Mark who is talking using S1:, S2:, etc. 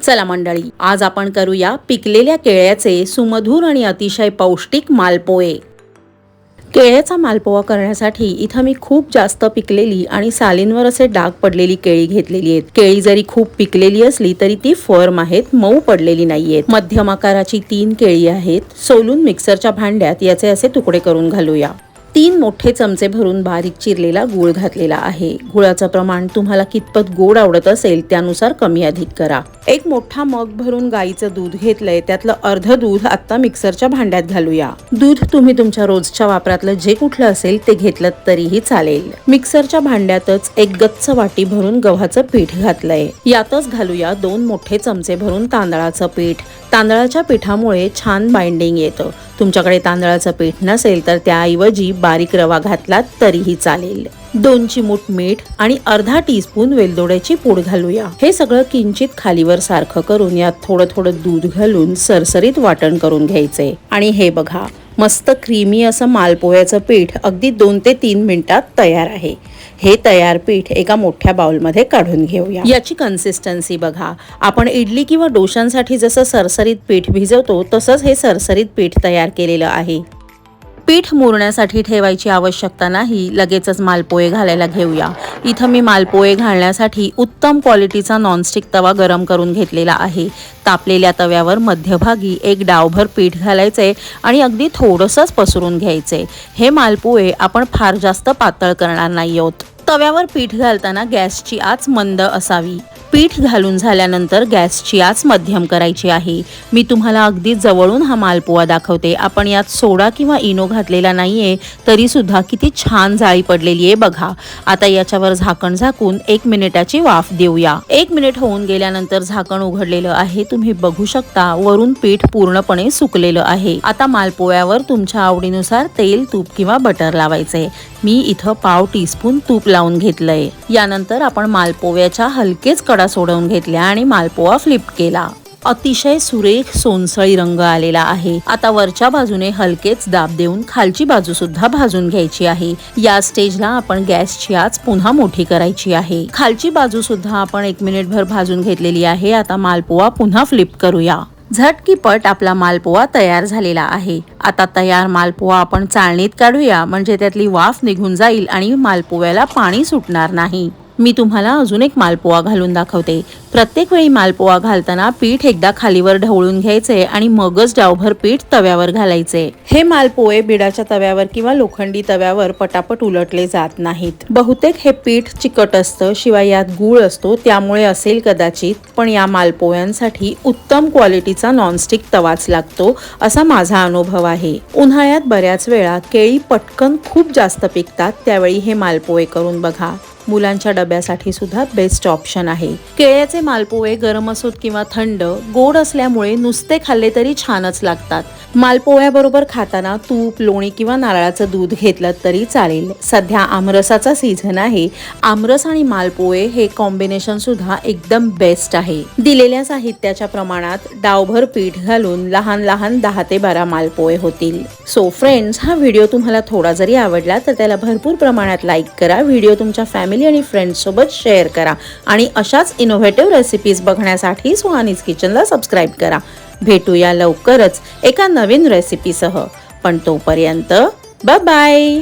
S1: चला मंडळी, आज आपण करूया पिकलेल्या केळ्याचे सुमधुर आणि अतिशय पौष्टिक मालपोहे। केळ्याचा मालपोहा करण्यासाठी इथं मी खूप जास्त पिकलेली आणि सालींवर असे डाग पडलेली केळी घेतलेली आहेत। केळी जरी खूप पिकलेली असली तरी ती फर्म आहेत, मऊ पडलेली नाहीयेत। मध्यम आकाराची 3 केळी आहेत। सोलून मिक्सरच्या भांड्यात याचे असे तुकडे करून घालूया। 3 मोठे चमचे भरून बारीक चिरलेला गूळ घातलेला आहे। गुळाचं प्रमाण तुम्हाला कितपत गोड आवडत असेल त्यानुसार कमी अधिक करा। एक मोठा मग भरून गाईचं दूध घेतलंय, त्यातलं अर्ध दूध आता मिक्सरच्या भांड्यात घालूया। दूध तुम्ही तुमच्या रोजच्या वापरातलं जे कुठलं असेल ते घेतलं तरीही चालेल। मिक्सरच्या भांड्यातच एक गच्च वाटी भरून गव्हाचं पीठ घातलंय। यातच घालूया 2 मोठे चमचे भरून तांदळाचं पीठ। तांदळाच्या पिठामुळे छान बाइंडिंग येतं। तुमच्याकडे तांदळाचं पीठ नसेल तर त्याऐवजी बारीक रवा घातला तरीही चालेल। 2 चिमूट मीठ आणि अर्धा टीस्पून वेलदोड्याची पूड घालूया। हे सगळं किंचित खालीवर सारखं करून यात थोडं थोडं दूध घालून सरसरीत वाटण करून घ्यायचे। आणि हे बघा, मस्त क्रीमी असं मालपोह्याचं पीठ अगदी 2 ते 3 मिनिटात तयार आहे। हे तयार पीठ एका मोठ्या बाउलमध्ये काढून घेऊया। याची कन्सिस्टन्सी बघा, आपण इडली किंवा डोशांसाठी जसं सरसरीत पीठ भिजवतो तसंच हे सरसरीत पीठ तयार केलेलं आहे। पीठ मुरण्यासाठी ठेवायची आवश्यकता नाही, लगेचच मालपोहे घालायला घेऊया। इथं मी मालपोहे घालण्यासाठी उत्तम क्वालिटीचा नॉनस्टिक तवा गरम करून घेतलेला आहे। तापलेल्या तव्यावर मध्यभागी एक डावभर पीठ घालायचे आणि अगदी थोडंसंच पसरून घ्यायचे। हे मालपोहे आपण फार जास्त पातळ करणार नाही आहोत। तव्यावर पीठ घालताना गॅसची आच मंद असावी। पीठ घालून झाल्यानंतर गॅसची आच मध्यम करायची आहे। मी तुम्हाला अगदी जवळून हा मालपोहा दाखवते। आपण यात सोडा किंवा इनो घातलेला नाहीये तरी सुद्धा किती छान जाळी पडलेली आहे बघा। आता याच्यावर झाकण झाकून 1 मिनिटाची वाफ देऊया। 1 मिनिट होऊन गेल्यानंतर झाकण उघडलेलं आहे। तुम्ही बघू शकता वरून पीठ पूर्णपणे सुकलेलं आहे। आता मालपोह्यावर तुमच्या आवडीनुसार तेल, तूप किंवा बटर लावायचे। मी इथं पाव टीस्पून तूप लावून घेतलंय। यानंतर आपण मालपोह्याच्या हलकेच कडा सोडवून घेतल्या आणि मालपोहा फ्लिप केला। अतिशय सुरेख सोनसळी रंग आलेला आहे। आता वरच्या बाजूने हलकेच दाब देऊन खालची बाजू सुद्धा भाजून घ्यायची आहे। या स्टेजला आपण गॅसची आच पुन्हा मोठी करायची आहे। खालची बाजू सुद्धा आपण 1 मिनिटभर भाजून घेतलेली आहे। आता मालपोहा पुन्हा फ्लिप करूया। झटकीपट आपला मालपोहा तयार झालेला आहे। आता तयार मालपोहा आपण चाळणीत काढूया, म्हणजे त्यातली वाफ निघून जाईल आणि मालपोह्याला पाणी सुटणार नाही। मी तुम्हाला अजून एक मालपोहा घालून दाखवते। प्रत्येक वेळी मालपोहा घालताना पीठ एकदा खालीवर ढवळून घ्यायचे आणि मगच डावभर पीठ तव्यावर घालायचे। हे मालपोहे बिडाच्या तव्यावर किंवा लोखंडी तव्यावर पटापट उलटले जात नाहीत। बहुतेक हे पीठ चिकट असतं, शिवाय यात गूळ असतो, त्यामुळे असेल कदाचित, पण या मालपोह्यांसाठी उत्तम क्वालिटीचा नॉनस्टिक तवाच लागतो असा माझा अनुभव आहे। उन्हाळ्यात बऱ्याच वेळा केळी पटकन खूप जास्त पिकतात, त्यावेळी हे मालपोहे करून बघा। मुलांच्या डब्यासाठी सुद्धा बेस्ट ऑप्शन आहे। केळ्याचे मालपोहे गरम असोत किंवा थंड, गोड असल्यामुळे नुसते खाल्ले तरी छानच लागतात। मालपोह्याबरोबर खाताना तूप, लोणी किंवा नारळाचं दूध घेतलं तरी चालेल। सध्या आमरसाचा सीझन आहे। आमरस आणि मालपोहे हे कॉम्बिनेशन सुद्धा एकदम बेस्ट आहे। दिलेल्या साहित्याच्या प्रमाणात डावभर पीठ घालून लहान लहान 10 ते 12 मालपोहे होतील। सो फ्रेंड्स, हा व्हिडिओ तुम्हाला थोडा जरी आवडला तर त्याला भरपूर प्रमाणात लाईक करा। व्हिडिओ तुमच्या फॅमिली आणि फ्रेंड्स सोबत शेअर करा आणि अशाच इनोव्हेटिव्ह रेसिपीज बघण्यासाठी सुहानीज किचनला सबस्क्राईब करा। भेटूया लवकरच एका नवीन रेसिपीसह, पण तोपर्यंत बाय बाय।